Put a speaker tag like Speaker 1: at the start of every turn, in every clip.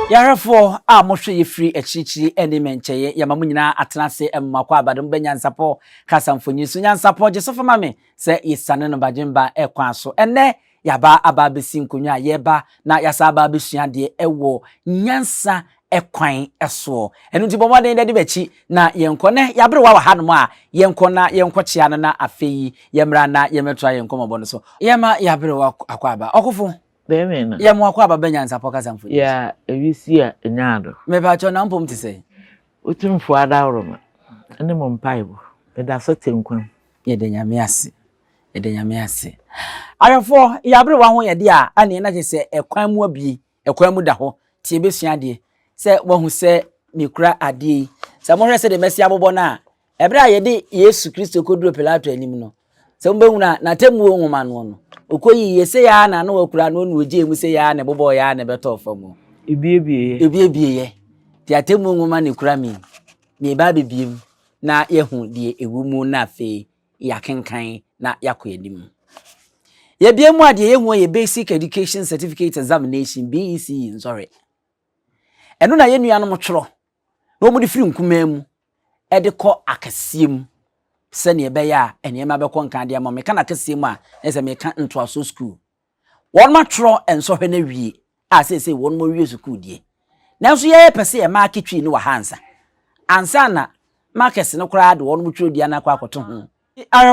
Speaker 1: Yarafo a mohwe free echichi ene mencheye yamamu nyina atenase emmakwa abadom benyansapo kasamfonyi so nyansapo jesofo mame se yisane no bajemba ekwan so ene yaba aba besi nkonwa yeba na yasa aba besua de ewo nyansa ekwan eso enu ti bomode de bechi na yenko ne yabre wa hanom a yenko na yenko chia na afeyi yemra na yemetra yenko mobo no so yema yabre wa akwa aba okofo
Speaker 2: Beme
Speaker 1: ya mwakwa aba nyansapo kasamfonyi
Speaker 2: ya ewisi a enyado
Speaker 1: me ba cho na mpom ti se
Speaker 2: utumfo adawroma ene mo mpaibo da so tenkwam
Speaker 1: yede nyame ase ayofo yabre wa ho yede a ane na se ekwan mu abi ekwan mu da ho tie besua de se wahu se mikura ade se mo hwese de mesi abobo na ebre a yede Yesu Kristo koduro Pilato anim no se mo behu na temu nwoma no okoyi yese ya na wakura no nu oje mu se ya na bobo ya na beto famu ebiebie ye ti atemu nwoma ne kura mi ba bebiem na yehu de ewumu na fe yakenkan na yakoyadim ye biemu ade yehu ye basic education certificate examination BEC sorry eno na ye nuanom tworo no mu de firi nkumam e de kɔ akasiem se ne be ya ene ma be kɔ nkan de ama me kana akasiem a ese me kan ntoaso school won ma tworo enso hwe na wie a se won mo wie school die nanso ye pese ye ma kitwi ni wa hansa ansa na markets no kra de won mo tworo dia na kwa akoto ho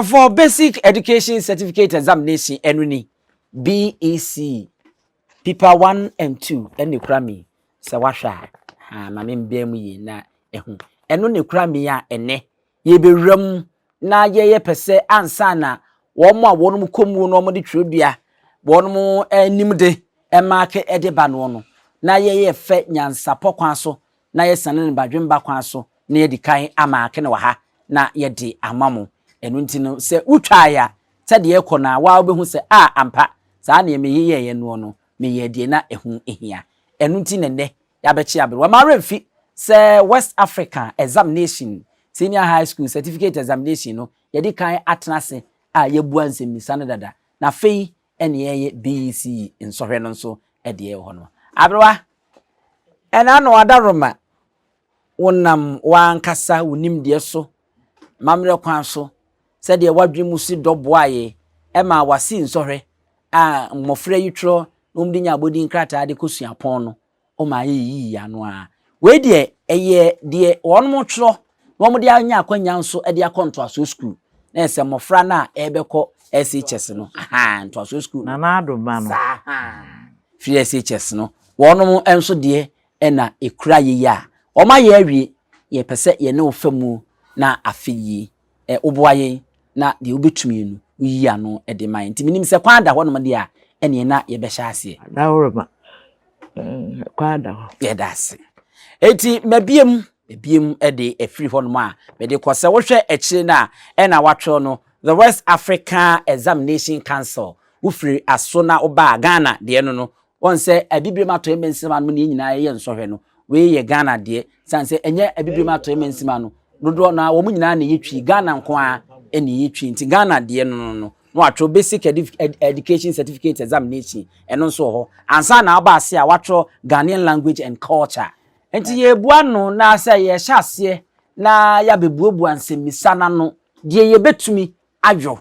Speaker 1: for basic education certificate examination enuni BEC paper 1 and 2 ene kra mi se wahwa ha ma me mbem yi na ehu eno ne kra mi a ene ye bewram na ye pese ansa na won mo a won mo komu no mo de twodua won mo anim de market ede ba no na ye fe nyansapo kwan so na ye sane ne badwemba kwan so na ye di kan amake ne wa ha na ye di amamo enu ntino se utwa ya se de ekɔ na wa obehu se ampa saa na me ye no me ye de na ehu ehia enu ntine ne ya bechi abre wa mare mfi se West Africa examination senior high school certificate examination no ye di kan atenase ye bua nsɛmisa no dada na fei ene ye BEC nsohwe no nso ede ye ho no abrewa ena no adaroma wonam wankasa wonim de so mamre kwan so se de wadwemu si doboaye ema wasi nsohwe mmofra yitro nomdi nya abodi nkrata de kosua pon no o ma yi ya no a we de eye de won mo tro no mo de anya akwanya nso de akonto aso school na ese mmofra na ebekọ SHS no nto aso school
Speaker 2: na adoma no
Speaker 1: free SHS no wonum enso de na ekura ye ya o ma ye awie ye pese ye ne ofamu na afeyi oboaye na de obetumi no yi ano de man nti minim se kwanda ho no de a ene na ye be hya ase
Speaker 2: dawroma kwanda ho
Speaker 1: ye dase eti mabiem de afiri ho no a me de kose wo hwe echi na na watro no the West Africa Examination Council wo firi aso na oba Ghana de no won se Abibirem ato emensima no ne nyina ye nsohwe no we ye Ghana de sanse enye Abibirem ato emensima no dodo na wo nyina na yetwi Ghana nko a ene yetwi nti Ghana de no watro basic education certificate examination eno nso ho ansa na aba ase a watro Ghanaian language and culture enti ye bua no na se ye hyase na ya bebuobu ansemisa na no de ye betumi adwo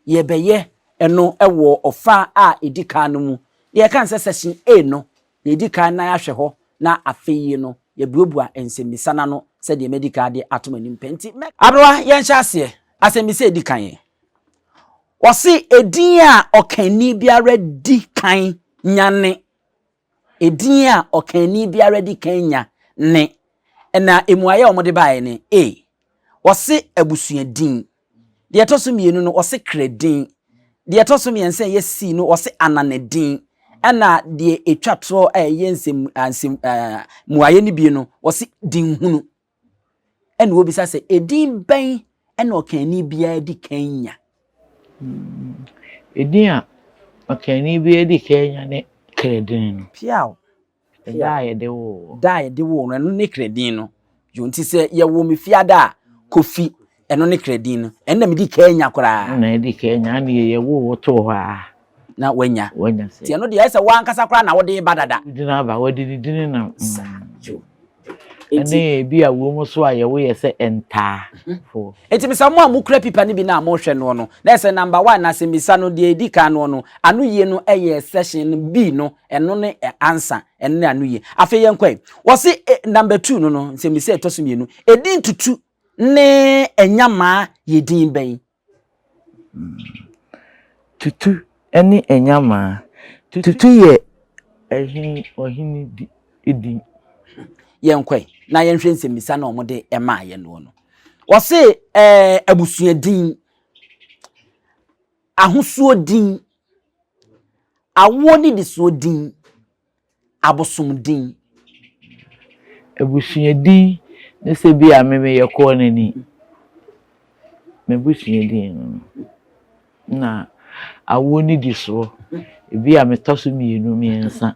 Speaker 1: ye beye eno ewo ofa a edika no mu ye kan se section A no edika na ya hwe ho na afeyi no ye bebuobu ansemisa na no se de medical de atomani mpenti abroa ye hyase asemisa edika ye wasi edin a okani biara di kan nyane edin a okani biara di kan nya ne na emuaye omode bae ne wasi abusuadin de etoso mienu no wasi kredin de etoso miense ye si no wasi ananedin na de etwato yensem muaye ni bi no wasi din hunu ena obisa se edin ban ena okani biara di kan nya
Speaker 2: edin a okani biara di kan nya ne kredin
Speaker 1: piao
Speaker 2: da de
Speaker 1: wo no ne kredin no yonti se ye wo me fiada kofi eno ne kredin no enna me di Kenya kora
Speaker 2: na di Kenya na ye wo to ho a
Speaker 1: na wanya
Speaker 2: se
Speaker 1: tie no de ese wankasa kra na wode badada
Speaker 2: dina ba wode dini na ene bi a wo mu so a ye wo ye se enta fo
Speaker 1: enti misa mo amukura pipa ni bi na mo hwe no na ese number 1 na se misa no de edika no anu ye no eye session B no eno ne answer eno ne anu ye afi ye nkwai wo se number 2 no se misa etoso mienu edin tutu ne enyama ye din ben
Speaker 2: tutu ene enyama tutu ye ohini di edin
Speaker 1: yenkwai na yenhwe nsemisa na omode ema ye no wo se abusuadin ahosuo din awo ni de so din abosom din
Speaker 2: abusuadin ne se bi a meme ye ko nani me abusuadin na awo ni de so bi a metoso mienu miensa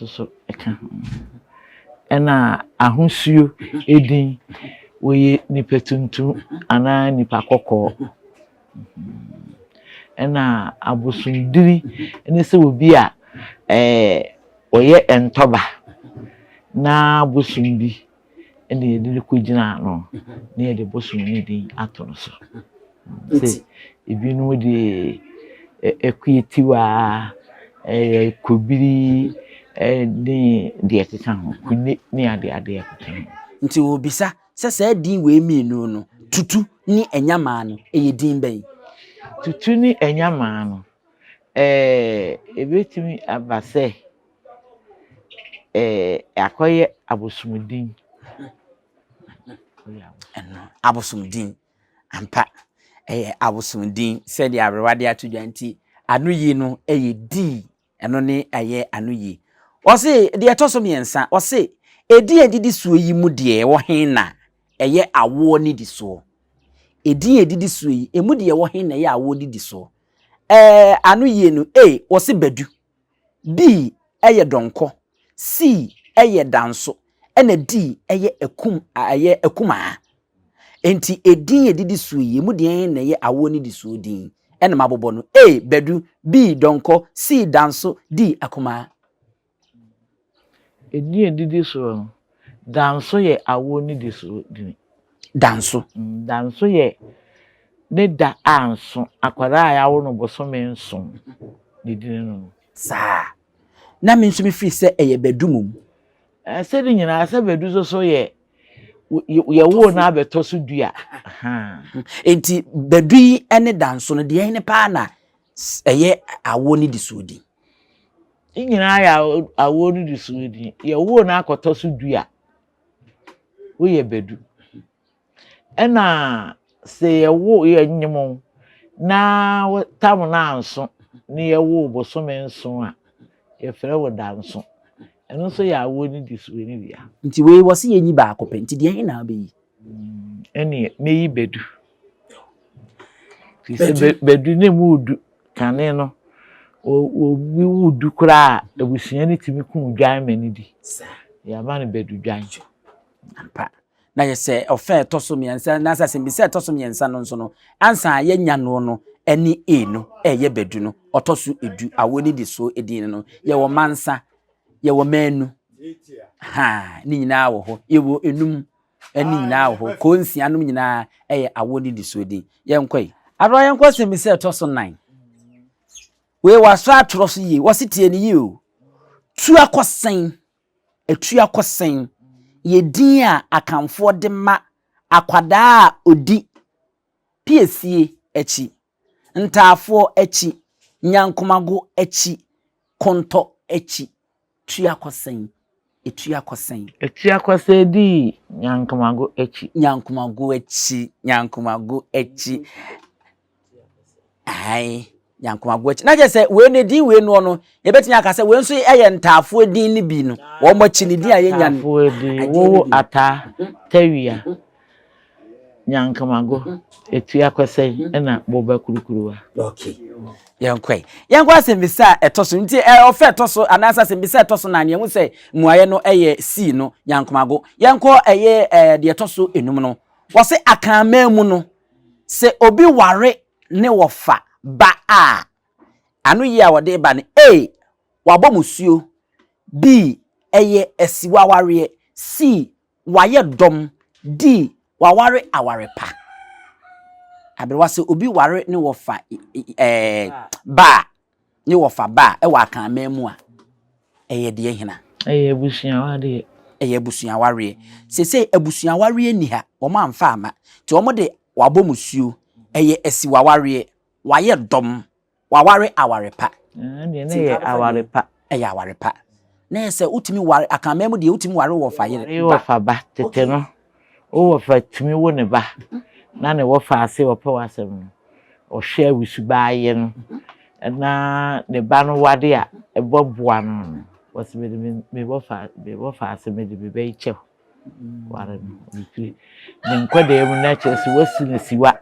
Speaker 2: nso eka ena ahosuo edin woye nipa tuntum ana nipa kokko ena abosundiri ene se obi a oye entoba na abosumbi ene yedi ko gina no na yedi bosumni din ato no so se ebinu de ekwetiwa kobiri ni de eteka ho kune ni ade ekeka
Speaker 1: nti obisa se din we mienu no tutu ni enyama no eye din ben
Speaker 2: tutu ni enyama no ebetimi abase akoye abosumudin
Speaker 1: abosumdin ampa abosumdin se de abrewade atudwanti anu yi no eye di eno ne aye anu yi o se de etoso miensa o se edi edidi suo yi mu de wo hen na eye awo ni di so edi edidi suo yi emu de wo hen na eye awo di di so anu yi no o se badu B eye donko C eye danso ena D eye ekuma enti edin edidi suo yi emu de hen na eye awo ni di so din ena mabobo no A badu B donko C danso D ekuma
Speaker 2: edidi so danso ye awo ni di so din danso ye ne da anso akwara ya wo no bosome nso didin no
Speaker 1: sa na me nso me fi se eye bedumum
Speaker 2: se di nyina se bedu so ye wo na abetoso dua
Speaker 1: enti bedu yi ene danso no de ene pa na eye awo ni di so din
Speaker 2: nyina ya awo ni di so din ye wo na akotoso dua wo ye bedu ena se ye wo ye nyimo na tam na anso ni ye wo bosome nso a ye fere wo danso eno so ya awo ni di so ni bia
Speaker 1: nti we wo se ye nyi ba akopɛ nti de na ba yi
Speaker 2: ene meyi bedu ti se bedu ne mu du kane no o bi wudu kura abusua ni timi ku dwan mani di ya ma ne bedu dwan
Speaker 1: ampa na ye se ofa etoso miensa na sa se bi se etoso miensa no nso no ansa ye nya no eni no ye bedu no otoso edu awoni di so edin no ye wo mansa ye wo manu ni nyina wo ho ye wo enum eni nyina wo ho konsia no nyina ye awoni di so edin ye nkwai aro ye nkwa se bi se etoso 9 we waso atoro so yi wositie ni yi o tu akosen etu akosen ye din a akamfo de ma akwada odi piesie echi ntafo echi nyankomago echi konto echi tu akosen etu akosen
Speaker 2: di nyankomago
Speaker 1: echi ai yankomago echi na je se we ne din we no ye betimi aka se we nso eye ntafo din ni bi no wo mo chi ni din a ye nya no
Speaker 2: wo ata tawia nyankomago etu akwese na boba kurukuruwa
Speaker 1: okay yankwa sembisa etoso nti ofa etoso anasa sembisa etoso na ne hu se muaye no eye C no yankomago yanko eye de etoso enum no wo se akan mamu no se obi ware ne wofa ba a anu yi a wode ba ne A wabɔ musuo B eye esiwaware C waye dom D waware aware pa abrewa se obi ware ne wofa ba ne wofa ba e wa kan mamu a eye de hina
Speaker 2: eye busuaware
Speaker 1: eye busuaware se abusuaware ni ha wo ma amfa ama ti wo de wabɔ musuo eye esiwaware waye dom waware aware pa
Speaker 2: ne ye aware pa
Speaker 1: eye aware pa na se utimi ware akan mamu de utimi ware wofa
Speaker 2: ye wofa ba tete no o wofa timi wo ne ba na ne wofa ase wopa wasem o hwe awusuba ye no na ne ba no wade a eboboa no wasi me wofa ase me de be che ware no bikiri ne nkwade mu na chese wasi ne siwa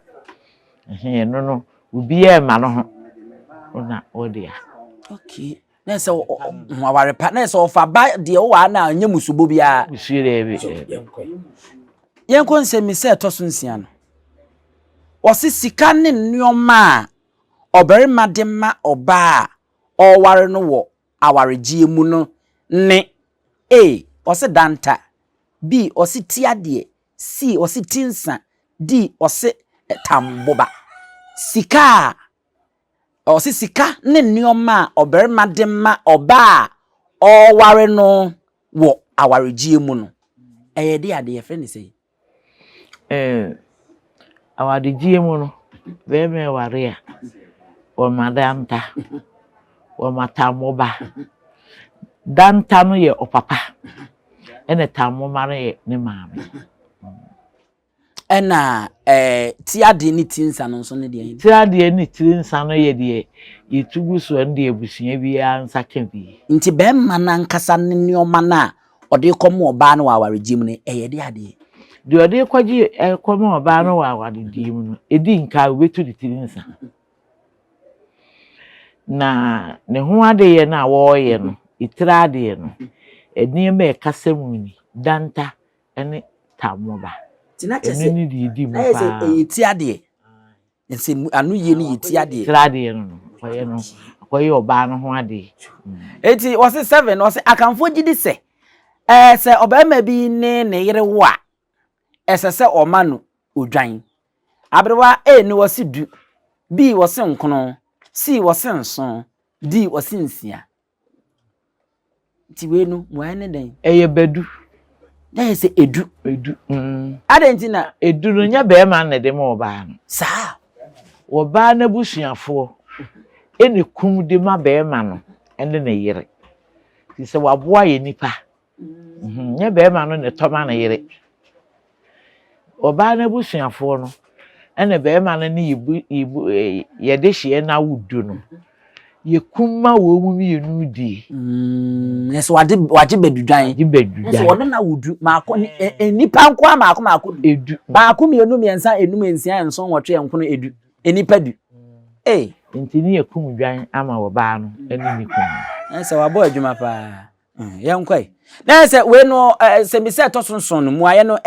Speaker 2: no obi e ma no ho ona odia
Speaker 1: okay na se waware pa na se ofa ba de wo wa na anya musubo bia
Speaker 2: musire bi
Speaker 1: yenko nsemi se toso nsia no wose sika ne nneoma oberima de ma oba o ware no wo awaregie mu no ne A wose danta B wose tiade C wose tinsa D wose tamboba sika wose sika ne nneoma oberima de ma oba o ware no wo awaregie mu no eye de ade ye fe ne sei
Speaker 2: awaregie mu no be me ware a o madanta o matamoba danta no ye opapa ene tamoma no ye ne maame
Speaker 1: ena tiade ni tinsa no so ne de
Speaker 2: tiade ni tinsa no ye de yitugu so nde abusua bi ansa ka bi
Speaker 1: nti be ma na nkasa ne nneoma na ode komo oba no awaregie mu ne eye de ade
Speaker 2: de ode kwaji komo oba no awaregie mu no edi nka obetu de tinsa na ne ho ade ye na wo ye no itrade ye no eni me kasemu ni danta ene tamoba
Speaker 1: tina chese
Speaker 2: ni di mu pa
Speaker 1: na yeti ade nse anu ye ni yeti ade
Speaker 2: itrade ye no koye oba no ho ade
Speaker 1: eti wose 7 wose akanfo gidi se se obema bi ne yere wo a esese omanu odwan abrewa A ni wose du B wose nkono C wose nson D wose nsia ti wenu mwa ne den
Speaker 2: eye bedu
Speaker 1: na se edu
Speaker 2: adentina edu no nya be ma na de ma oba no
Speaker 1: sa
Speaker 2: oba na busuafo ene kum de ma be ma no ene na yire ti se waboa ye nipa nya be ma no ne toma na yire oba na busuafo no ene be ma no ne yibu ye de hye na wudu no ye kuma wo mu mienu di
Speaker 1: so waje bedudwan so wode na wudu maako nipa nko maako edu maako mienu miensa enum ensia enson wotwe enkono edu enipa du
Speaker 2: ntini ye kum dwan ama wo ba no eni ni kum
Speaker 1: se wabo adwuma pa yenkoi na se we no se mi se tosonson no mu aye no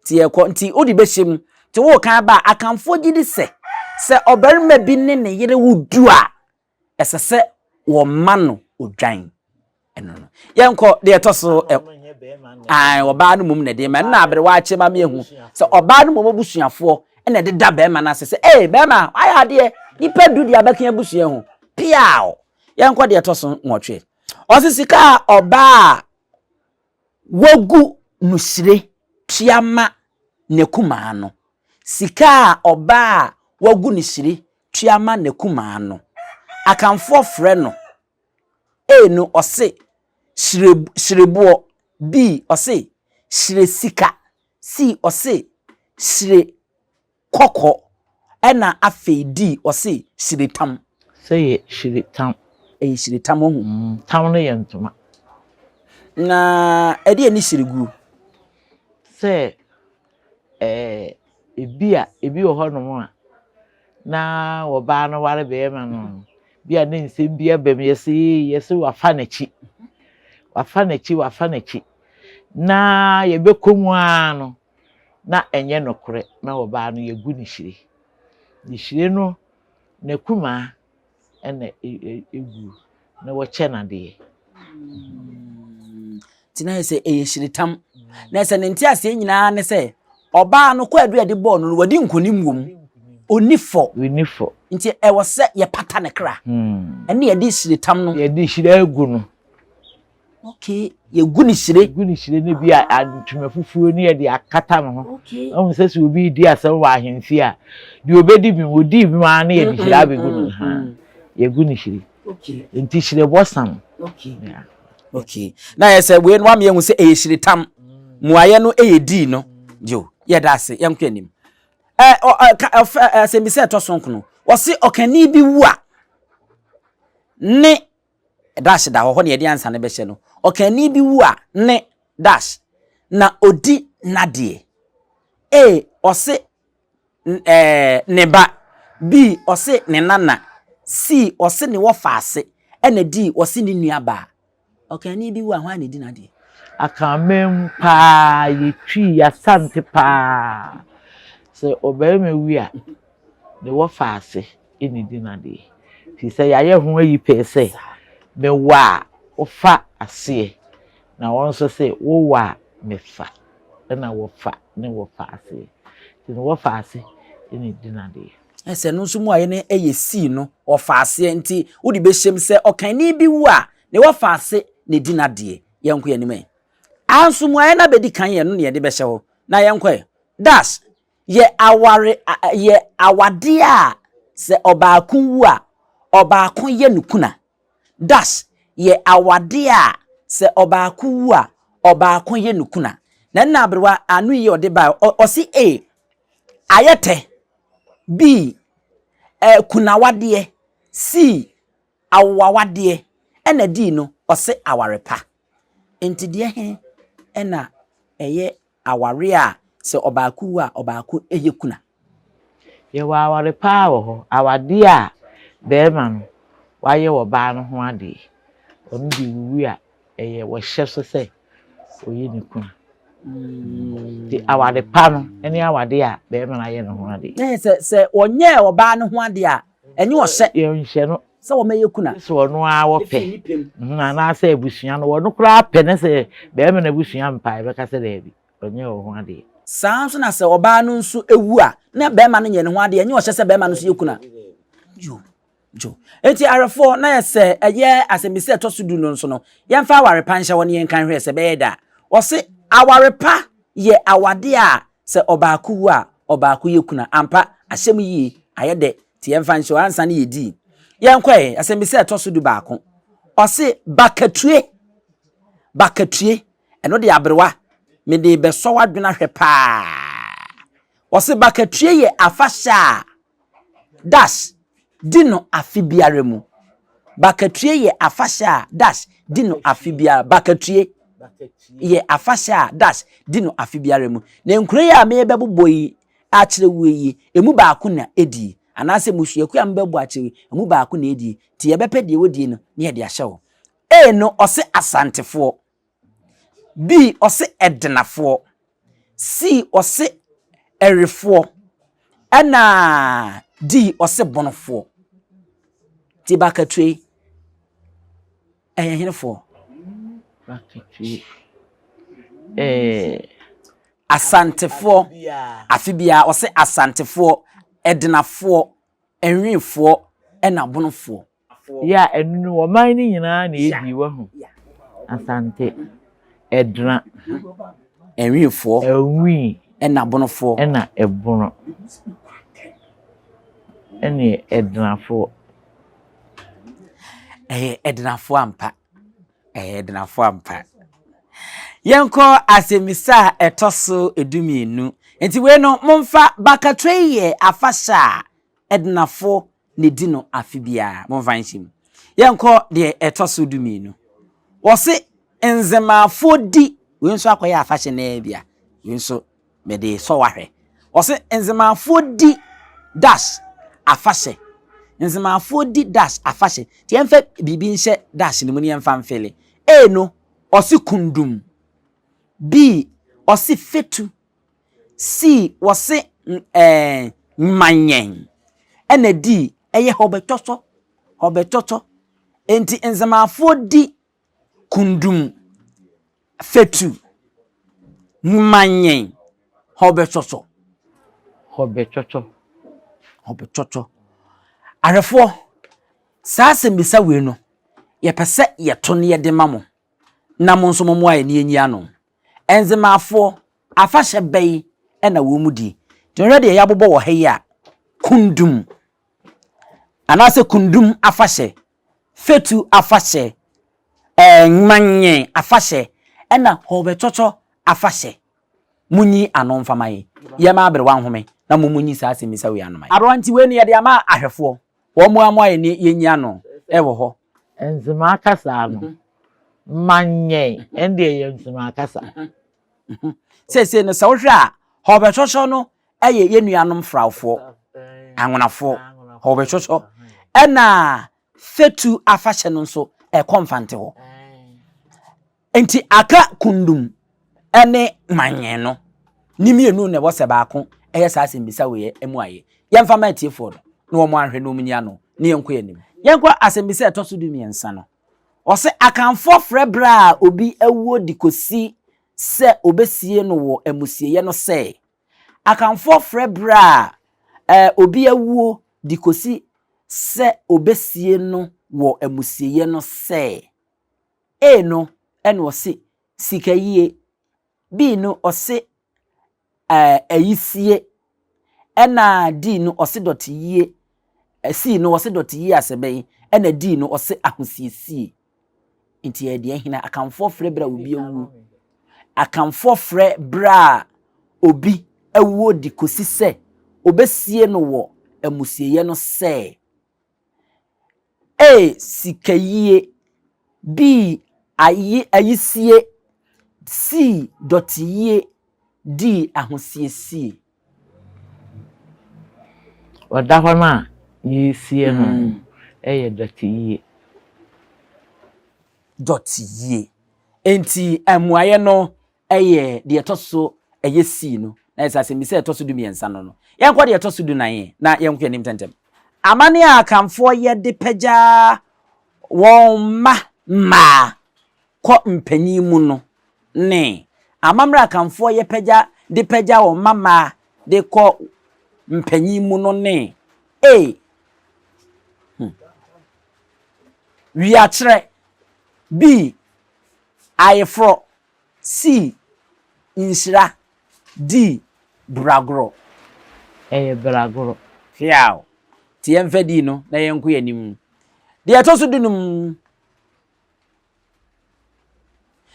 Speaker 1: ti ekọ nti odi behyem ti wo kan ba akanfo gidi se obarima bi ne yere wudu a esese wo mano odwan eno no yenko de etoso wo ba no mum ne de ma na abere wa ache ma mehu se oba no mum busuafo ene de da be ma na se be ma aya de nipa du de abakan busua hu piao yenko de etoso nwotwe osisika oba wogu nusire tuama nekuma no sika oba wagu nusire tuama nekuma no akanfo frɛ no A no ɔse shirebo B ɔse shire sika C ɔse shire kɔkɔ ɛna afei D ɔse shire tam
Speaker 2: say shire tam
Speaker 1: shire tam ho
Speaker 2: tam no ye ntoma
Speaker 1: na ɛde ani shire gu
Speaker 2: say ebi wo ho no mo a na wo ba no ware be ma no bia ne nsem bia bem yesi wafa nachi na ye bekomu ano na enye nokore na wo ba no ye gu ni shire no na kuma ɛna egu na wɔkyɛ na de
Speaker 1: tina se ehiritam na se ne ntia ase nyina ne se oba no kwa adu ade ball no wadi nkonim wom onifo nti e wo se ye pata ne kra ene ye di hiritam no
Speaker 2: ye di hira egu no
Speaker 1: okay ye gu ni hire
Speaker 2: ne bi antuma fufuo ne ye di akata no ho o se se obi di asem wa ahemfi a di obedi bi odi bi ma ne ye di hira be gu no ha ye gu ni hire
Speaker 1: okay
Speaker 2: nti hire bosam
Speaker 1: okay yeah okay na yesa we no am ye hu se e hiritam muaye no e di no jo ye da se ye nkwa nim se mi se to sonkono wo se okani bi wu a ne dash da ho ne ye de ansa ne be hye no okani bi wu a ne dash na odi nade o se ne ba b o se ne nana c o se ne wo faase ena d o se ne nua ba okani bi wu a ho a ne di nade
Speaker 2: akamem pa ye Twi Asante pa se obeme wi a ne wo faase eni di nade ti se ya ye ho ayi pe se me wa wo fa ase na won so se wo wa me fa na wo fa ne wo faase ti ne wo faase eni di nade
Speaker 1: ese no nso mu aye ne eye C no o faase nti wo di be hyem se okani bi wu a ne wo faase ne di nade yenko yanime anso mu aye na bedi kan ye no ne de be hye ho na yenko dash ye aware ye awade a se obaakun wu a obaakun ye nukuna dash ye awade a se obaakun wu a obaakun ye nukuna na abrewa anu ye ode ba o si a ayete b kunawade c awawade ena d no o se awarepa enti de he ena eye aware a se obaaku a obaaku eye kuna
Speaker 2: ye wa aware pa wo ho awade a be ma no wa ye wo ba no ho ade onu di wu a eye wo hye so se oye ni kuna di awade pa no ene awade a be ma na ye no ho ade
Speaker 1: se onye wo ba no ho ade a enye wo hye
Speaker 2: ye nhye no
Speaker 1: se wo meye kuna
Speaker 2: se wono a wo pe na se ebusua no wono kura pe ne se be ma na ebusua mpa be ka se da bi onye wo ho ade
Speaker 1: sanso na se oba no nso ewu a na be ma no nye ne ho ade enye wo hye se be ma no so ye kuna jo enti arefo na ye se eye asembise to so du no nso no ye mfa aware pa nhye woni ye kan hwe se be ye da wo se aware pa ye awade a se obaaku wu a obaaku ye kuna ampa ahyem yi ayede ti ye mfa nhye ansa na ye di ye nkwae asembise to so du baako o se bakatue eno de abrewa me de be so wadwena hwe pa o se bakatue ye afasha dash dino afibiare mu bakatue ye afasha dash dino afibiara bakatue ye afasha dash dino afibiare mu na nkure ya me bebobɔ yi a kire wuyi emu baako na edi anase musuaku am bebo a kire emu baako na edi ti ye bepe de wodi no ne ye de ahyewo no ose asantefo b ose edenafo c ose erefo ana d ose bonofo ti bakatue eyenfo
Speaker 2: bakatue
Speaker 1: asantefo afibia ose asantefo edenafo enwefo ena bonofo
Speaker 2: ya enu wo man ni nyina na edi wo ho asante edra
Speaker 1: enwefo
Speaker 2: enwi
Speaker 1: ena bonofo
Speaker 2: ena ebono ene edenafo
Speaker 1: edenafo ampa edenafo ampa yenko asemisa etoso edumienu enti we no momfa bakatwe ye afasha edenafo ne dino afibia momfa nchim yenko de etoso edumienu wo se enzemafo di we nso akoya afasha na bia we nso me de so wahwe wo se enzemafo di dash afashe enzemafo di dash afashe ti emfa bibi nhye dash ni mu ne emfa mfele no osi kundum b osi fetu c osi manyen ena d eye hobetoso Hobetoto enti enzamafo di kundum fetu manyen hobetoto arefo saa sembisa we no ye pese ye to ne ye de mamo na mo nso mo aye ne enyi ano enzamafo afahye bai na wo mudi tonre de ya bobo wo he ya kundum anase kundum afahye fetu afahye manyen afahye na hobetoto afahye munyi anomfamaye ye ma abre wanhome na munyi saa semisa we anomai aronti we ne ye de ama ahwefo wo mu amoye ne yenyi ano ewo ho
Speaker 2: enzima akasa no manye ende ye enzima akasa
Speaker 1: se no sa wohwe a hobetoto no eye yenuanom frawfo anwonafo hobetoto na fetu afahye no nso komfante ho enti aka kundum ene manye no nimienu ne wose baako eye saa sembisa we emu aye yemfa ma tiefo no na wo mo anhwe no munya no ne yenko yanim yenko asembisa etoso du miensa no ose akanfo frebra obi awuo dikosi se obesie no wo emusieye no se akanfo frebra obi awuo dikosi se obesie no wo emusieye no se no ene ose sikayie bi no ose ayisie ena di no ose dotiye si no ose dotiye asebei ena di no ose ahosiesie nti e de hina akanfo frɛ bra obi awu akanfo frɛ bra obi awuo di kosi se obesie no wo amusieye no se sikayie bi ayisie si dotiye di ahosiesie
Speaker 2: wadahona yisie no dotiye
Speaker 1: enti amuaye no de etoso si no na esase mi se etoso du miensa no yenko de etoso du nan na yenko anim tentem amane akamfo ye de pagya won ma ko mpanyi mu no ne amamra akamfo ye pagya de pagya won mama de ko mpanyi mu no ne wi atre B ayefro C insira D bragro
Speaker 2: bragro
Speaker 1: fiao ti emfedi no na yenko yanim de atoso dunum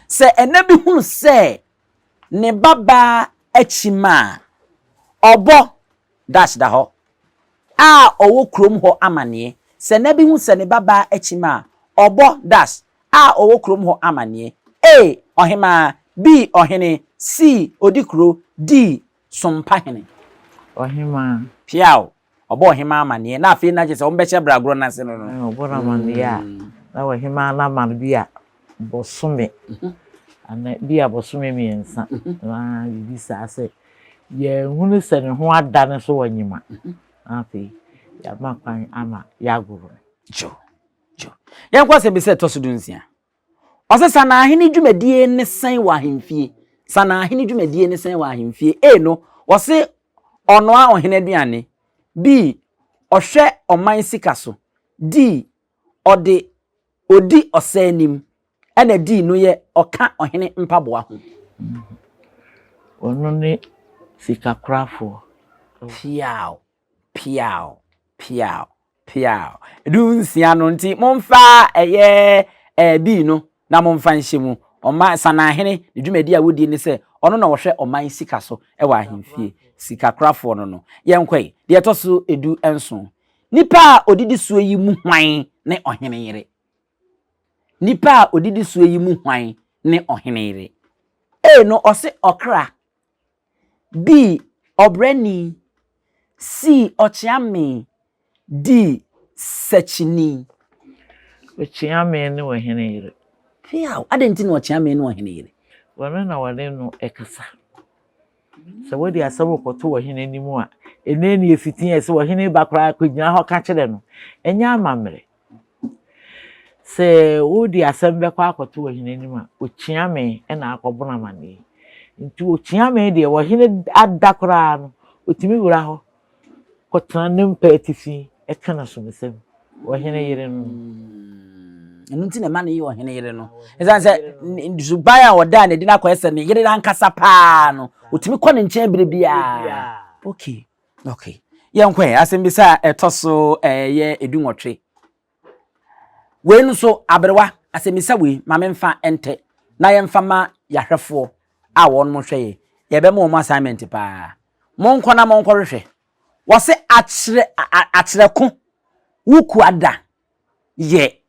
Speaker 1: se enabi hunu se ne baba achima obo dash da ho a owo krom ho amane se nabi hu se ne baba achima obo dash a owo krom ho amane A ohima B ohene C odikro D sompa hene
Speaker 2: ohima
Speaker 1: piao obo ohima amane na afi na je se ombeche bragro na se no
Speaker 2: obo na mane ya na ohima na man bia bosome ana bia bosome miensa na bibisa se ye hunu se ne ho ada ne so wanyima afi ya makwan ama ya guru
Speaker 1: jo yenkwa se bise toso dunsia ose sana ahini dwumadie ne san wa hemfie sana ahini dwumadie ne san wa hemfie no ose ono a ohene aduane B ohwe oman sika so D odi osanim ena D no ye oka ohene mpaboa ho
Speaker 2: ono ne sika krafo
Speaker 1: piao dunsia no nti momfa B no na momfa nhemu oma sana ahene ne dwumadi a wodi ne se ono na wohwe oman sika so wa ahemfie sika krafo no yenkwai de etoso edu enso nipa odidi suo yi mu hwan ne ohene yere nipa odidi suo yi mu hwan ne ohene yere no ose okra B obrani C ochiame D sechini
Speaker 2: ochiame ne ohene yere
Speaker 1: fiao adenti no ochiame ne ohene yere
Speaker 2: wana na wale no ekasa se wodi asabo koto ohene nimu a eneni efitin ese ohene bakra kwagina ho ka kire no enya amamre se wodi asem kwa akoto wo hene nim a ochia me na akobona mane nti ochia me de wo hene adakora no otimi wura ho kotana ne mpetifi e kana so mesem wo hene yire no
Speaker 1: enu nti na mane yi wo hene yire no ezan se zuban a woda na di na kwese ne yire ankasa pa no otimi kɔ ne nkyɛn bia okay yenkwe asem bisa etoso ye edunwotwe we no so abrewa asem bisa we ma memfa ente na yemfa ma yahwefo a won mo hweye ye be mo assignment pa monkɔ na monkɔ hwehwe wo se akyereko wuku ada ye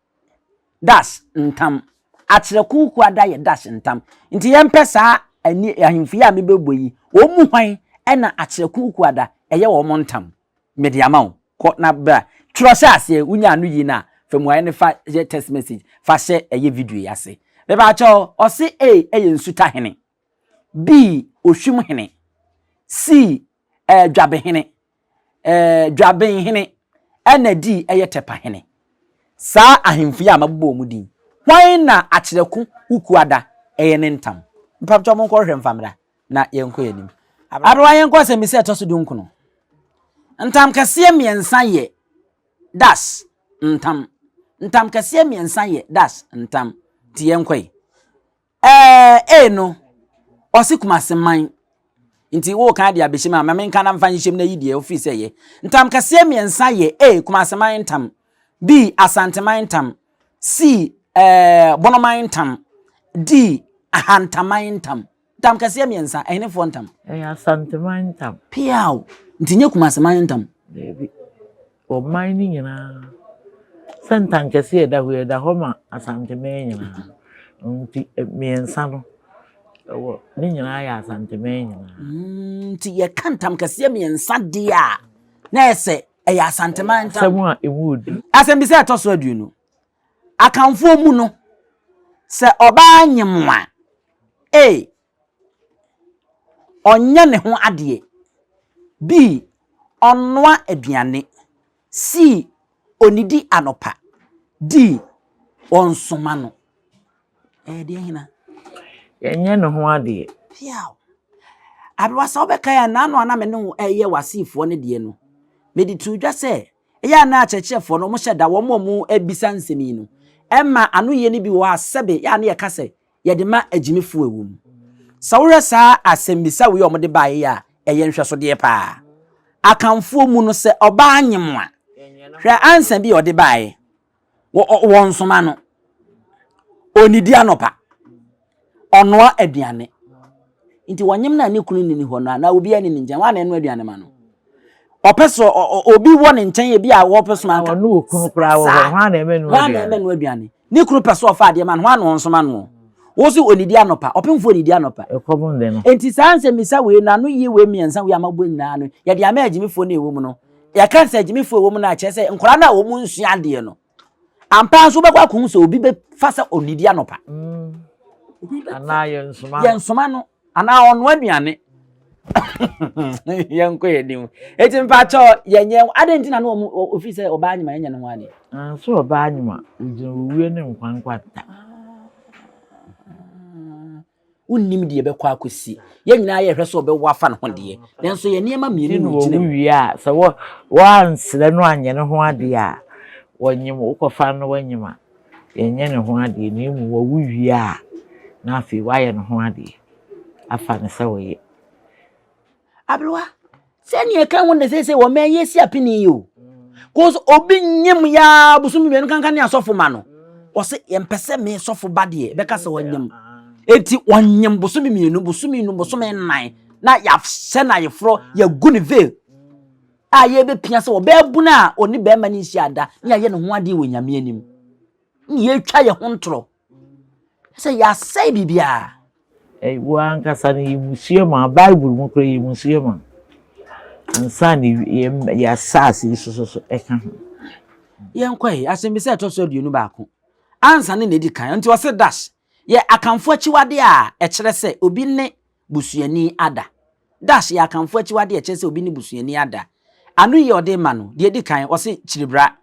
Speaker 1: dash ntam akyereko wuku ada ye dash ntam nti yempe saa ani ahimfi a mebeboyi wo mu hwan ena akyereko wuku ada eye wo montam mediama ko na bra trose ase unya anu yi na famuaye ne fa je text message fa share eye video yase be ba cho o se eye nsuta hene b ohwim hene c dwabe hene dwabe hene ena d eye tepa hene sa ahemfi a mabbo mu din hwan na akyereko ukuada eye ne ntam mpapcho mo ko hwem famra na yenko yanim abwa yenko se mi se to so dunkuno ntam kase miensa ye dash ntam kase miensa ye dash ntam ti yenkwai no osikuma seman nti wo kan dia behima ma men kan na mfa nyhyem na yidie office ye ntam kase miensa ye kuma seman ntam b asante man ntam c bonoman ntam d ahantaman ntam ntam kase miensa ene fo ntam
Speaker 2: asante man ntam
Speaker 1: piao ntinye kuma seman ntam
Speaker 2: baby o mine nyina santan kese da hu da homa asante me nyina nti miensa no wo ni nyina ya asante me nyina
Speaker 1: nti ye kantam kese miensa dia na ese ya asante man ntam
Speaker 2: semu a emudi
Speaker 1: asem bi se atoso aduonu akanfo mu no se oba nyemwa onye ne ho ade b onwa aduane c onidi anopa d onsoma no de hina
Speaker 2: yenye no ho ade
Speaker 1: piao abwa sa obeka ya na no ana me no eye wasifo ne de no medi tudwa se ya na achechefo no mo hyeda wo mo ebisa nsemi no emma anu ye ne bi wo asebe ya na ye kase ye de ma agimefo ewum sawure sa asembisa we omode baaye ya eye nhweso de pa akanfo mu no se oba anyemwa hwe ansa bi ode baaye wo nsoma no onidi anopa onwa aduane nti wonyem na ne kunu ni ho na obi ani ni njan wa na enu aduane ma no opeso obi wo ne nchen ye bi a wo peso man ka
Speaker 2: no okunu kra wo ha na emenu
Speaker 1: aduane ni kunu peso ofa ade ma no ha no nsoma no wo si onidi anopa opemfo onidi anopa
Speaker 2: ekobon de no
Speaker 1: enti sanse misa we na no yi we miensa we amagbo nyina no ye de ama agimifo na ewo mu no ya kan se agimifo ewo mu na che se nkora na wo mu nsu ade no ampa so be kwa kun so obi be fasa onidi anopa
Speaker 2: ana ye
Speaker 1: nsoma no ana onu aduane yanko yedim eti mpa cho yenye adentina no office oba anyima yenye no wane
Speaker 2: so oba anyima uwe ne nkwankwata
Speaker 1: unnim de be kwa akosi ye nyina ye hweso be wafa no de nenso ye niema mienu
Speaker 2: no gina wi a so wo ansere no anye ne ho ade a wonyim ukofa no wanyima yenye ne ho ade ni mu wo wi a na afi waye ne ho ade afa ne se wo ye
Speaker 1: abroa seni e kan wonde sese wo men yesi apini yo cause obi nyim ya busumi menu kankan ne asofo ma no wo se yempese me sofo bade be ka se wonyim enti wonyim busumi menu busumi nan na ya hye na yefro ya guneve a ye be pia se wo be bu na oni be ma ni ada na ye ne ho ade wo nyame anim ni ye twa ye ho ntro se ya sai bibia
Speaker 2: wo ankasa ne museum a bible mu kro yi museum ansa ne ya sase so eka ho
Speaker 1: yenkwai asembisa etoso aduonu baako ansa ne di kan nti wose dash ye akanfo achiwade a ekere se obi ne busuani ada dash ye akanfo achiwade ekere se obi ne busuani ada anu ye ode ma no de di kan wose chiribra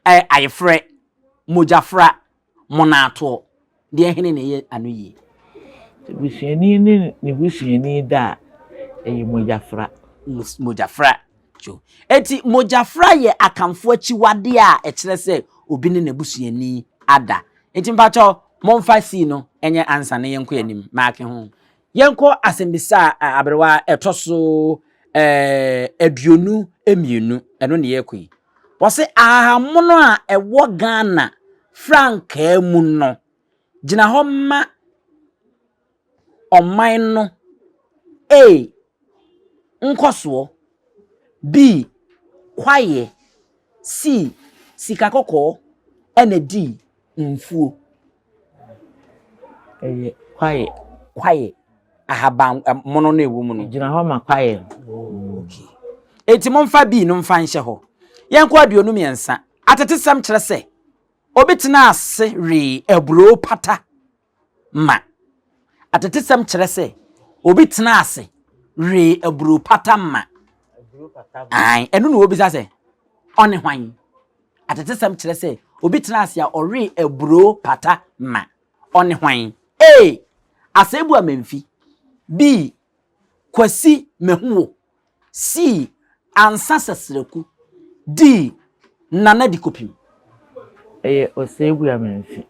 Speaker 1: ayefre mojafra monato de hene ne ye anu yi
Speaker 2: busuani ni busuani da mojafra
Speaker 1: mojafra jo eti mojafra ye akamfo achiwade a ekire se obi ne busuani ada eti mpacho momfa si no enye ansa ne yenko anim maake ho yenko asembisa abrewa etoso aduonu emienu eno ne yekoi wose ahamono a ewo Ghana franka mu no gina ho ma oman no A nkoso B kwaye C sikakoko ena D mfuo kwaye ahaban mono na ewu mu no
Speaker 2: gina ho ma kwaye
Speaker 1: okay enti momfa B no mfa nhye ho yenko aduonu miensa atetesam kire se obetena ase re eburo pata ma atetesam kire se obetena ase re eburo pata ma ai enu no obisa se one hwan atetesam kire se obetena ase a ore eburo pata ma one hwan A asebu amemfi B kwasi mehuwo C ansa sesreku D nana dikopim
Speaker 2: osebu amemfi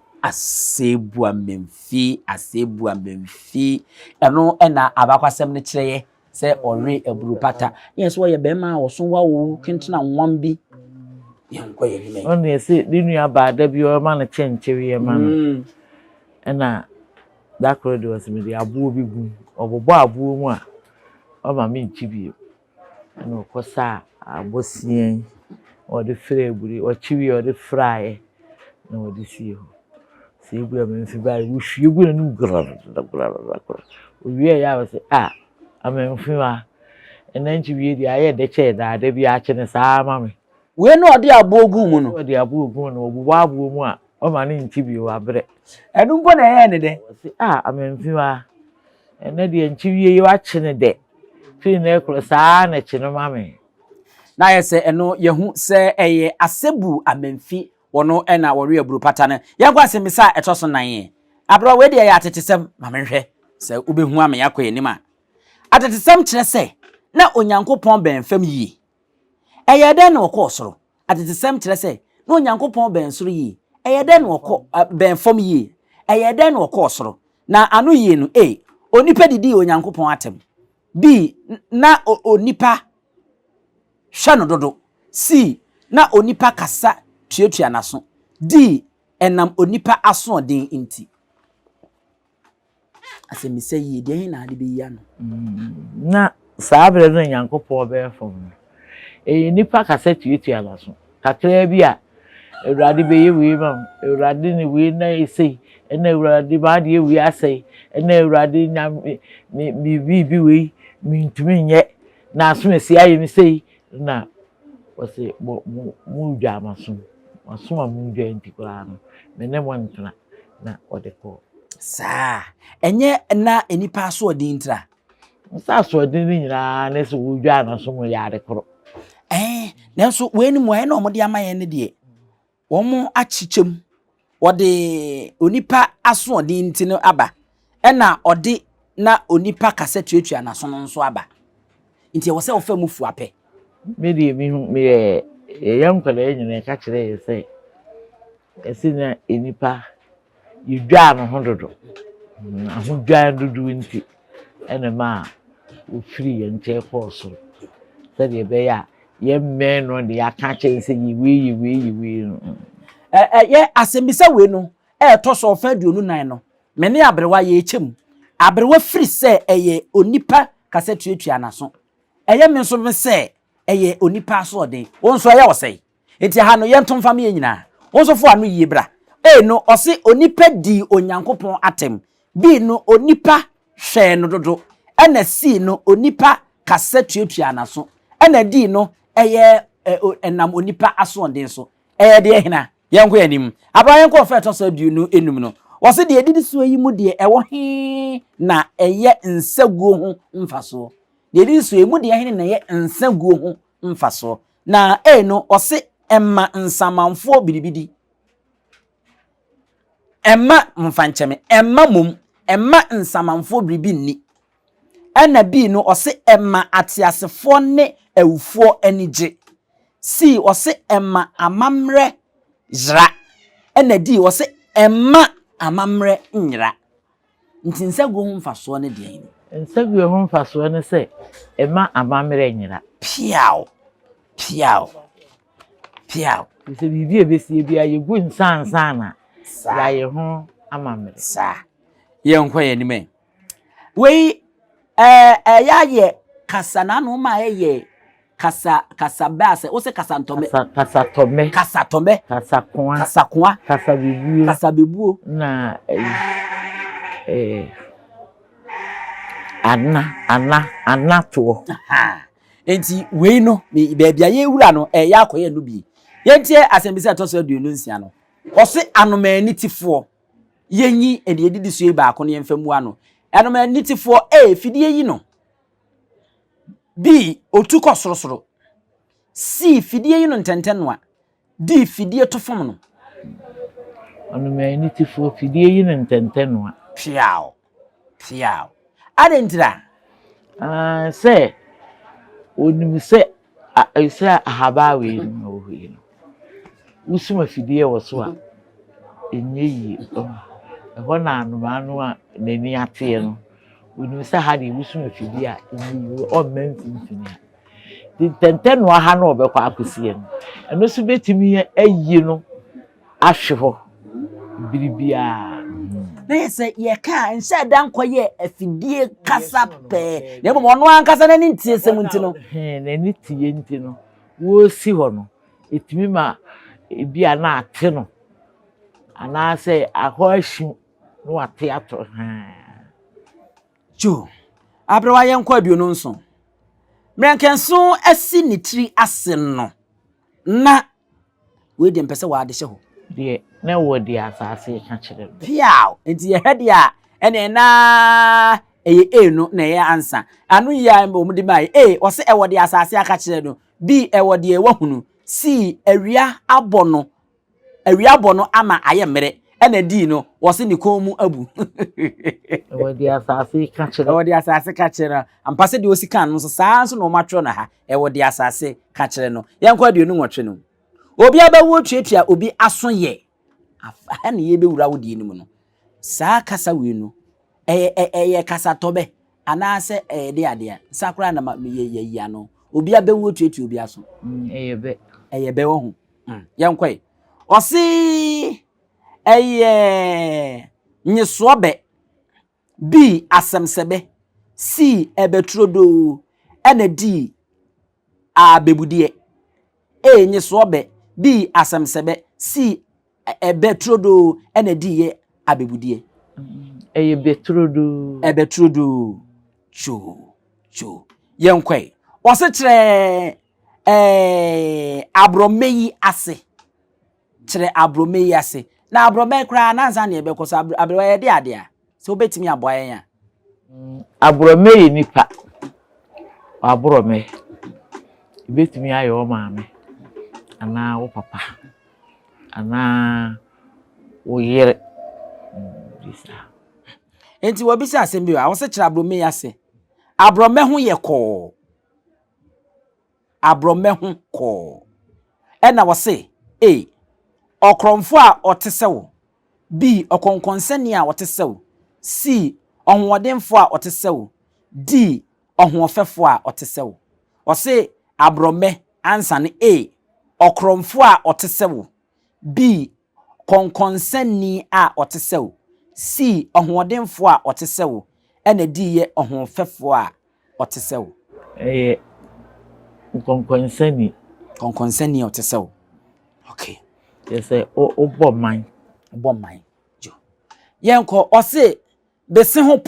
Speaker 1: asebu amemfi eno ena abakwasem ne kireye se ore eburupata yes wo ye bema wo so wa wo kentena nwambi yenko ye ni
Speaker 2: on yesi dinu abada bi o ma na chenchewe ye ma no ena that crowd was me the abuo bi gu obobo abuo mu a o ma me nchibi ena okosa abosien o de frɛ buri o chiwi o de fry na o de sie ho se ebu amemfi ba wo hwie gu na nu gra o wie ya wo se amemfi wa ena nchibi di aye de che da bi a che ne saa ma me
Speaker 1: we no ode abuo gu mu no
Speaker 2: ode abuo gu no obobo abuo mu a o ma ne nchibi wa bre
Speaker 1: enu mpo na ye ne de
Speaker 2: se amemfi wa ena de nchibi ye wa che ne de fi na ekro saa na che no ma me
Speaker 1: na yese eno yehu se eye asebu amemfi wono ena wori aburu pata ne yankwa asemisa etoso nan ye abro we de ya atetesem mamenhwe se ubehu ame yakoye nima atetesem kire se na onyankopon ben fam yi eye den no ko soro atetesem kire se na onyankopon ben soro yi eye den no ko ben fam yi eye den no ko soro na anu yi no onipa didi onyankopon atem B na onipa hwano dodo C na onipa kasa tuatua naso D enam onipa aso den inti asemise yi de hin na ade be ya no
Speaker 2: na saabre no nyankopɔ be fom nipa kasa tuatua naso kakra bi a ewurade be ye wi mam ewurade ni wi na esei ena ewurade ba de wi asei ena ewurade nyam mi bi wi mi ntumi nye na aso esi aye mi sei na wase mu dwa maso mu dwa ntikora no mene mo ntena na odeko
Speaker 1: sa enye na enipa so odin ntra
Speaker 2: sa so odin ni nyina na se wo dwa na so mu yare koro
Speaker 1: nanso we ni mo na omode amaye ne de wo mo achichem wode onipa aso odin ntino aba ena ode na onipa kasa tuatua na so no nso aba nti wo se wo fa mu fu apɛ
Speaker 2: me die mi hu me yam kwale nyina ka kire se esina enipa yidwa no hododo ahodwa dudu nti ena ma ofiri ye nche koso se de be ya ye men no de aka kire se yiwi no
Speaker 1: ye asembisa we no to so fa duonu nan no me ne abrewa ye echem abrewa firi se eye onipa kasa tuatua na so eye me so me se eye onipa so odin wonso eye wosei enti ha no yentom fam ye nyina wonso fo anu yie bra no ose onipa di onyankopon atem B no onipa hwe no dodo ena C no onipa kasa tuatua na so ena D no eye enam onipa aso odin so eye de hina yenko yanim abra yenko fa to so duonu enum no wose de edidi so yi mu de ewo he na eye nsaguo ho mfaso de so emu de hene na ye nsaguo ho mfaso na no ose emma nsamanfo biribidi emma mfancheme emma mum emma nsamanfo bribi ni ena bi no ose emma atiasefo ne awufo anije si ose emma amamre jra ena di ose emma amamre nyra nti nsagu ho mfaso ne de ani
Speaker 2: nsagu ho mfaso ne se emma amamre nyra
Speaker 1: piao
Speaker 2: se bibi ebesi bia yegu nsansa na ya ye ho amamre
Speaker 1: sa ye nkwa ye ni me we ya ye kasa na no ma ye kasa base o se kasa ntome kasa koa kasa bebuo
Speaker 2: na anna to
Speaker 1: enti we no bia ye wura no ya akoye no bi ye ntie asembise atoso aduonu nsia no o se anomannitifo yenyi ede edidi so ba akọ ne mfamu ano anomannitifo fidie yi no bi otuko sorosoro si fidie yi no ntentenoa di fidie to fom no
Speaker 2: anomannitifo fidie yi no ntentenoa
Speaker 1: piao adentira
Speaker 2: se onim se ahabawe no ohi no usuma fidie wo so a enye yi ho na anumanu a nani ate no onim se ha de usuma fidie a enye yi o memfimfini a di tentenoa ha na obekọ akosie no eno so betimi ayi no ahwe ho biribia
Speaker 1: na yese ye ka nse dan koye afidie kasa pe na mo no ankasa na ntie semunti no
Speaker 2: na ni tie nti no wo si ho no etimi ma bia na ate no ana se aho ahim no ate ato
Speaker 1: jo abrewa ye nkwa aduonu nso mrenkenso asi ni tiri ase no na we de mpese wa ade hye ho
Speaker 2: de na wo de asase ka kire
Speaker 1: piao enti ye hede a ene na no na ye ansa anu ya omudi mai o se ewo de asase aka kire no bi ewo de ewahunu si awia abono ama aye mere ena di no wo se ni komu abu
Speaker 2: ewo de asase ka kire
Speaker 1: ampase de osika no so saa so no matro na ha ewo de asase ka kire no yenkwa aduonu nwotwe no obi abawo tuatua obi aso ye afa na ye bewura wo die ni mu no saa kasa we no ye kasa tobe anase de ade sakura na ye ya no obi abawo tuatua obi aso eyebe wo ho yenkwa osi nyesobe bi asemsebe si ebetrodo ena di abebudie nyesobe bi asemsebe si ebetrodo ena di ye abebudie ebetrodo cho yenkwa wose kire abromeyi ase kire abromeyi ase na abrome kra na nsa na ebekoso abrewa ye de ade a se obetimi aboa ya
Speaker 2: abromeyi nipa abrome betimi ayo maame ana wo papa ana wo yere bisa
Speaker 1: enti wo bisa asem bi a wo se kire abrome ase abrome ho ye ko ena wo se okromfo a otesewo b okonkonsani a otesewo c ohwodenfo a otesewo d ohwofefo a otesewo o se abrome answer ne okromfo a otesewo b konkonsani a otesewo c ohwodenfo a otesewo ena d ye ohwofefo a otesewo konkonsani otesewo okay
Speaker 2: yes oboman
Speaker 1: jo yenko o se bese ho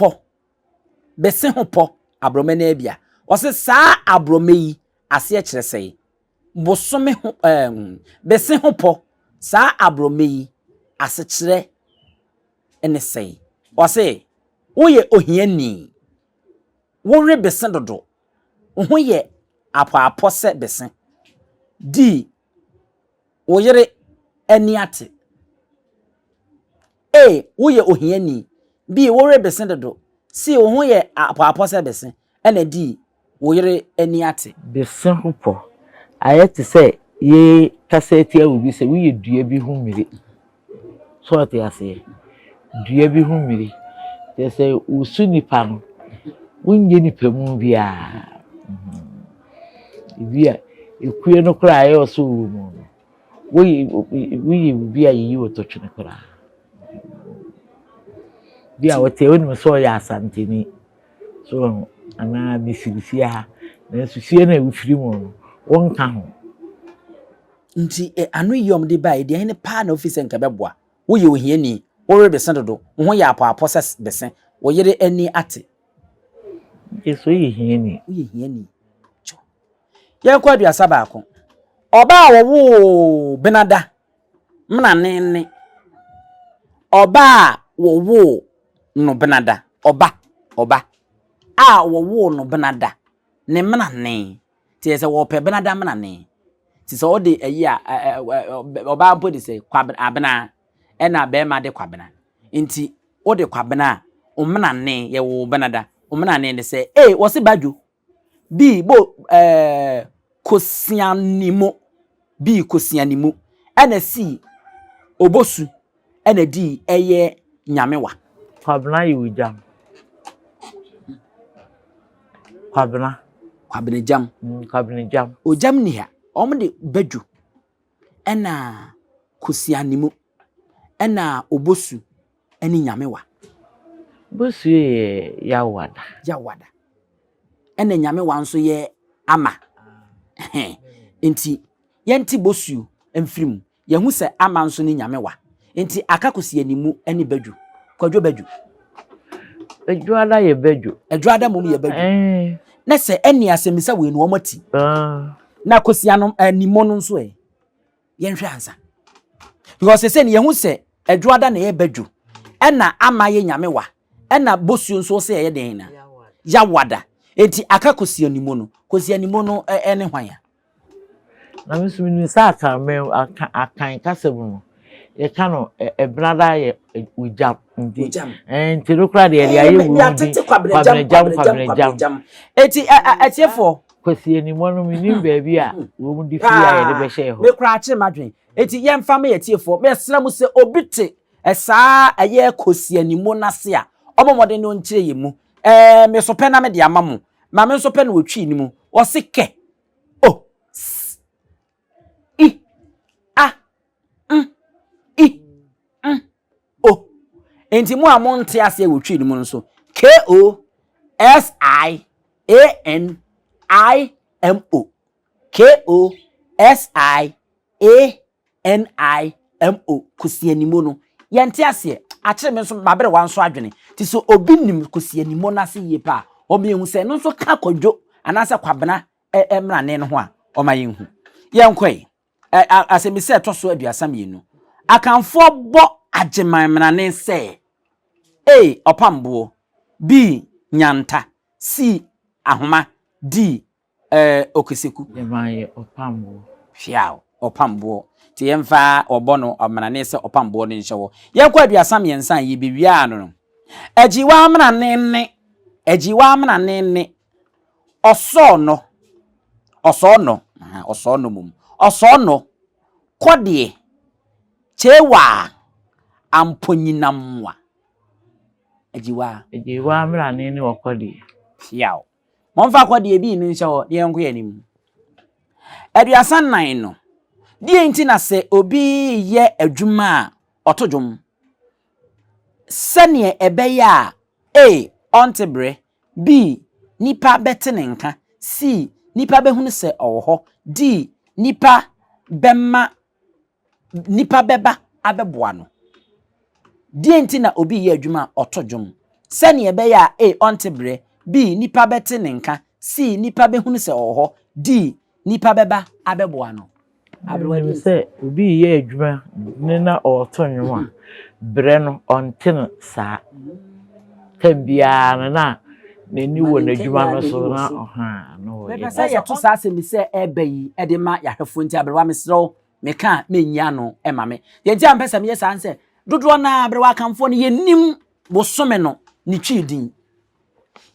Speaker 1: po abrome na bia o se saa abrome yi ase kire sei bosome ho bese ho po saa abrome yi ase kire ene sei o se wo ye ohiani wo re bese dodo wo ye apo se bese di wo yere eni ate woyɛ ohiani bi wore besen dodo si wo ho yɛ apaapɔ sɛ besen ɛna di wo yere ani ate
Speaker 2: besen ho po ayete sɛ ye kaseti awubi sɛ woyɛ dua bi ho mmiri so ate ase dua bi ho mmiri te sɛ usu nipa no wonye nipa mu bia bia ekue no kra ayɛ ɔso wo mu no woyɛ bia yi wo totwene kra bia wote wonu so yɛ asante ni so ana bisibisi ha na susie na wofiri mu no wonka ho
Speaker 1: nti anu yom de ba de ne pa na office nka beboa wo ye ohiani wo re besen dodo wo ya apaapɔ sɛ besen wo yere ani ate
Speaker 2: eso ye hiani
Speaker 1: wo ye hiani cho ye kwa aduasa baako oba wo benada mna nene oba wo no benada oba wo no benada ne mna ne ti sɛ wo pe benada mna ne ti sɛ ode ayi a oba mpo de sɛ kwabena ɛna be ma de kwabena nti ode kwabena mna ne ye wo benada mna ne sɛ wo se badwo bi bo kosianimo bi kosianimo ɛna si obosu ɛna di ɛyɛ nyamewa
Speaker 2: kwabena yi ujam kwabena jam
Speaker 1: ojam ni ha omde badwo ɛna kosianimo ɛna obosu ɛni nyamewa
Speaker 2: bosu ye yawada
Speaker 1: ɛna nyamewa nso ye ama enti yenti bosu emfirim ye hu se ama nso ni nyamewa enti aka kosianimu ɛni badwo kwadwo badwo
Speaker 2: adwada ye badwo
Speaker 1: adwada mom ye badwo na se ɛni asemisa we no omati na kosiano animo no nso ye nhwe ansa because se ne ye hu se adwada na ye badwo ɛna ama ye nyamewa ɛna bosu nso se ye den na yawada enti aka kosianimo no ɛne hwan
Speaker 2: na misumi sa akan kasem no ye ka no ebrada ye ujam ndi enti lokra de ye aye wu ndi kwabena
Speaker 1: enti atiefo
Speaker 2: kosianimo no minim baabi a wo mu di fi a ye de be hye ho
Speaker 1: me kra akye madwen enti ye mfa me atiefo me sra mu se obite saa aye kosianimo nase a omomode no nkyire ye mu me so pe na me de amamu ma me so pe na wotwi ni mu wo se ke enti mu amonte ase wotwi ni mu nso KOSIANIMO kosianimo no yente ase akire me nso babere wanso adwene ti so obi nim kosianimo na ase yie pa o me hu se no nso ka kwadwo anase kwabena emra ne no ho a o ma yenhu yenkoi asemi se toso aduasa mienu akanfo bo ageman mrane se opambo b nyanta c ahoma d okeseku
Speaker 2: yemaye opambo
Speaker 1: fiao opambo ti yemfa obono omrane se opambo ne nhyewo yenkwa aduasa miensan ye biwia no agiwa mrane ne osono kodie chewa amponyinamwa
Speaker 2: agiwa mrane ne okodi
Speaker 1: fiao monfa kodie bi ni nhyewo de yenko yanim aduasa nan no die nti na se obi ye adwuma otodwom sene ebeya ontebre b nipa betene nka c nipa behunu se owo d nipa beba abeboa no die nti na obi ye adwuma otodwom sene ebeya ontebre b nipa betene nka c nipa behunu se owo d nipa beba abeboa no
Speaker 2: abrewa se obi ye adwuma ne na otonwom bre no onten sa tambia na neni wo na adwuma no so na no
Speaker 1: we pesa ye to sa se mi se ebayi e de ma yahwefo nti abrewa mesrew meka menya no ema me ye nti ampesa me ye san se dodo na bre wa akamfo no yenim bosome no ni twidin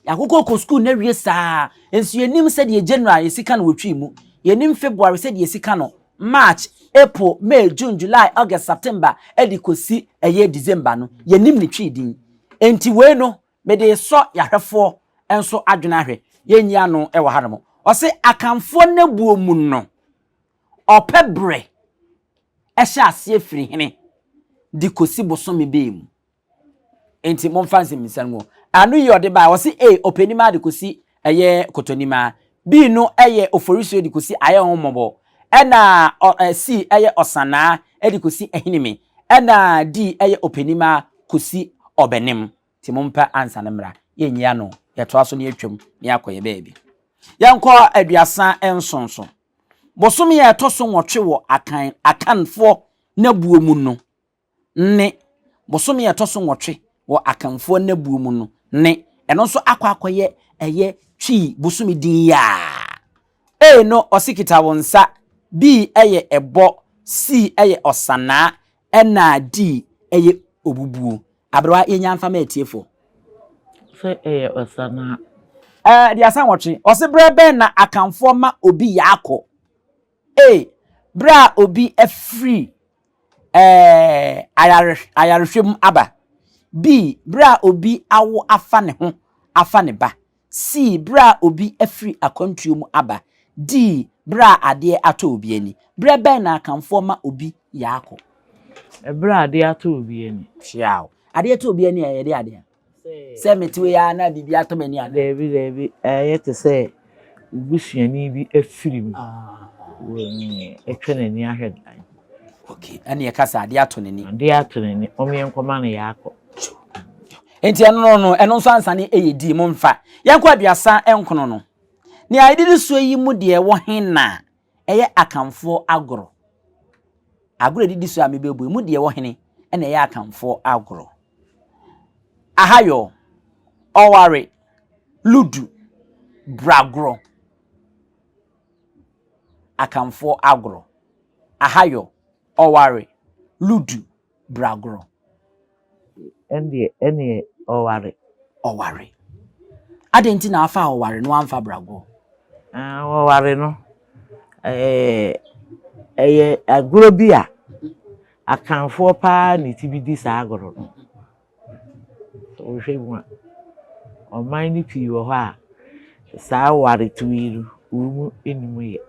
Speaker 1: yakoko ko school na wie saa ensu yenim se de January yesika no wotwi mu yenim February se de yesika no March April May June July August September edikosi eye December no yenim ni twidin enti we no me de so yahwefo enso adwena hwe yenya no e wo haremo o se akamfo na buo mu no opebre ehya ase afiri hene dikosi bosome beem enti momfanse misanwo anu yode ba wo se openima dikosi eye kotonima b no eye oforiso dikosi aye homobo ena c eye osana edikosi ehinimi ena d eye openima kosi obenim ti mompa ansa na mra yenya no yeto aso ne atwam ne akoye baabi yanko aduasa ensonso bosome ye toso nwotwe wo akanfo na buo mu no ne bosome ye toso nwotwe wo akanfo na buo mu no ne eno nso akwakoye eye twi bosome din ya no osikita wonsa b eye ebo c eye osana ena d eye obubuo abrewa yenya mfa ma etiefo
Speaker 2: se eye osana
Speaker 1: di asan nwotwe osibre ben na akanfo ma obi yakọ bra obi free ayarehwem aba b bra obi awo afa ne ho afa ne ba c bra obi free akwantuo mu aba d bra ade ato obi ani bra ben na akanfo ma obi yakọ
Speaker 2: bra ade ato obi ani
Speaker 1: chiao ade ato obi ani ye de ade se metwe ya na bibi ato mani ade
Speaker 2: debi yete se ubusuani bi afiri mu etwenani ahwedan
Speaker 1: okay ani ye kasa ade ato nani
Speaker 2: omienkoma na yakọ
Speaker 1: enti eno nso ansane eyedi mo mfa yanko aduasa enkono no ni aididi so yi mu de wo hena eye akamfo agoro didi so amebebu mu de wo hene ena eye akamfo agoro ahayo oware ludu bragro akamfo agoro ahayo oware ludu bragro
Speaker 2: ene oware
Speaker 1: adenti na afa oware no amfa bragro
Speaker 2: oware no agoro bi a akamfo pa ne tibidi sa agoro no o hwebu oman ni pii wo ha sa ware tuiru umu enimu ye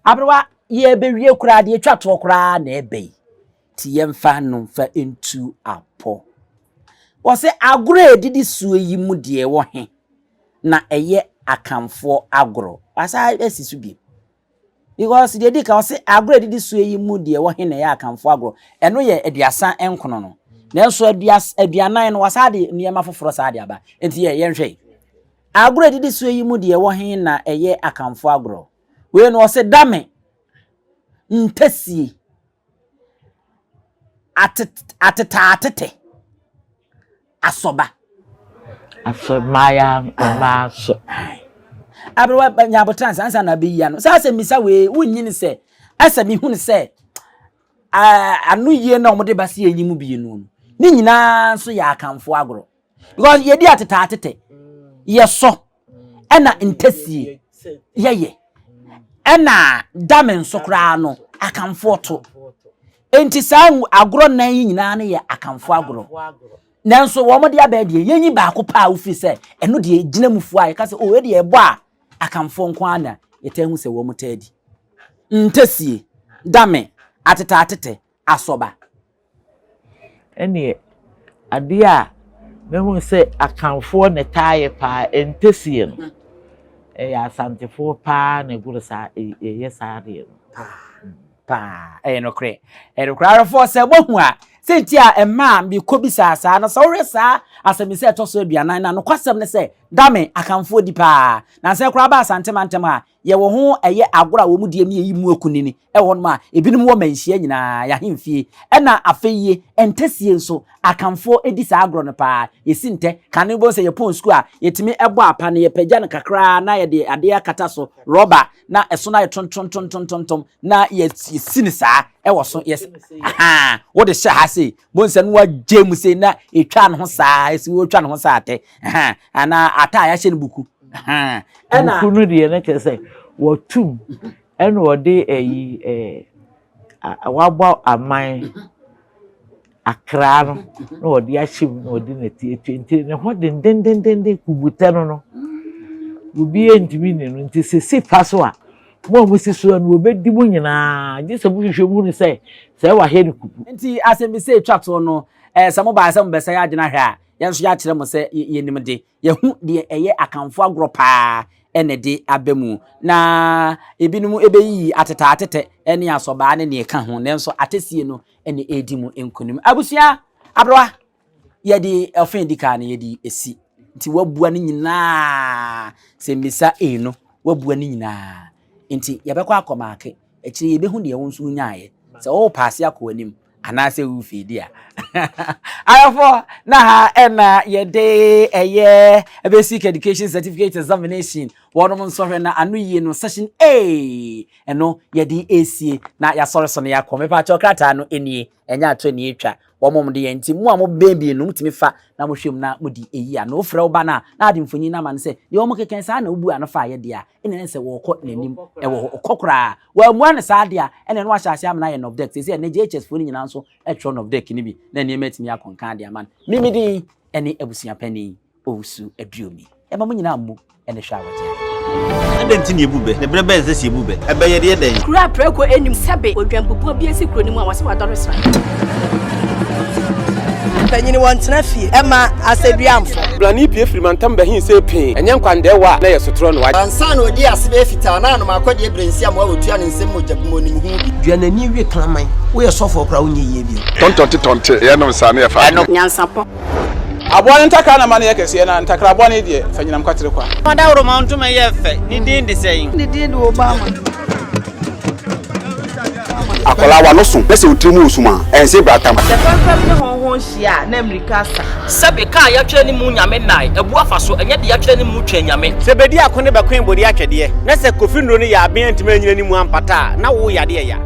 Speaker 1: abrewa ye bewie kura de twato kura na ebe ti yemfa no fa entu apo wo se agoro edidi suo yi mu de wo he na eye akamfo agoro asa esisu bi because de dika wo se agoro edidi suo yi mu de wo he na eye akamfo agoro eno ye aduasa enkono no nanso aduanan no wasade niema foforo sade aba enti ye nhwe agoro edidi suo yi mu de wo he na eye akamfo agoro we no se dame ntesi atete asoba
Speaker 2: asomaya maso
Speaker 1: abrewa nyabotrans ansa na be ya no sa misa we wunyini se asa mi hunu se anu ye na omode base enyimu bi enu ni nyina so ya akamfo agoro because ye di atete ye so ena ntesi ye ena damen sokra no akamfo to enti saa agoro nan nyina na ye akamfo agoro nanso wo mo de abedie yenyi ba ko pa ofi se eno de gina mufu aye ka se o we de ebo a akamfo nko ana yetanhu se wo mo tadi ntesie dame atete asoba
Speaker 2: ene ade a mehu se akamfo ne taaye pa entesie no asantefo pa na guru sa ye saade
Speaker 1: pa no kre arafo se bohu a senti a emma bi kobi sa na so resa asemi se to so aduanan na no kwasem ne se dame akamfo di pa na se kra ba asante mantem a ye wo ho eye agora wo mu de mi yi mu akunini e wo no ma ebinim wo manhia nyina ya hemfie e na afeye entasie nso akamfo edi sa agro no pa yesi nte kane bo se ye pon school a yetimi ebo apa ne ye pagya ne kakra na ye de ade akata so rubber na eso na ye ton na ye sini sa e wo so yes aha wo de sha ha se bo nse no wa gem se na etwa ne ho sa esi wo twa ne ho sa ate aha ana ata ya hye ne buku aha
Speaker 2: ena buku no de na kese wo tum ena wo de eyi wabo aman akra no na wo de ahim na wo de na tie ne ho den kubuta no obi entimi ne no nti se paso a mo musi so no obedi mu nyina je se bu hwehwe mu ni se wa he ne kubu
Speaker 1: nti asem se twato no samo ba asem be se ya agena hwe a yenso ya kire mo se yenim de yehu de eye akamfo agro pa ene de abemu na ebinum ebeyi atete ene asoba ne ne ka ho nenso atesie no ene edi mu enkunim abusia abroa ye de ofendika ne ye de esi nti wabua ne nyina se misa no wabua ne nyina nti yebekwa akomake ekire yebehu de wonso nyaaye se o paase akowanim anase wu fidi a ayofo na ha ena yede eye basic education certificate examination wonom nso na anu yie no session A eno yede AC na ya sore so na ya kome pa chokrata no enie enya ato ni etwa womom de yenti mu amo baby no mutimi fa na mo hwem na modi eyi a no frɛ wo ba na ade mfonyi na man se ye wo keken sa na obu anafa ye de a ene se wo kɔ nanim e wo kokora wa mu an sa de a ene no ahyase am na ye of deck se ene JHS fo ni nyina nso etro of deck ni bi na ne matimi akonkan de aman mimi din ene abusua pani owusu aduomi e ma mo nyina ammu ene hwa wote
Speaker 3: adenti ne ebube ne brebe nse si ebube ebe ye de den
Speaker 4: kura preko enim sebe odwampopo bi esi kuro ni mu a wase wadore sra Tanyini wantena fie ema aseduamfo
Speaker 5: blani pie frimantam behin se pin enye nkwande wa na yesotro no wa
Speaker 6: ansa na odi asebe fita na no makode ebrensi am wa wotua ne nsem mojabumo ni hu bi duanani wie klaman wo ye sofo kra wo nyeye bi
Speaker 7: tontonte ye no nsa na ye fa
Speaker 4: NYANSAPO
Speaker 5: aboa ntaka na ma na ye kese na ntakra aboa ne de fanyinam kwatere kwa
Speaker 3: mada woro ma ntuma ye fe ni din de seyin
Speaker 4: ni din de Obama
Speaker 7: akola wa no so pese utrimu usuma ense bratam
Speaker 8: the program ne honhon hia na America sa
Speaker 3: sebe ka ya twere ni mu nyame nai ebu afaso enye de ya twere ni mu twa nyame
Speaker 5: sebedi akone bekwen bodi atwede na se kofi nro ne ya aben ntime nyina ni mu ampata na wo yade ya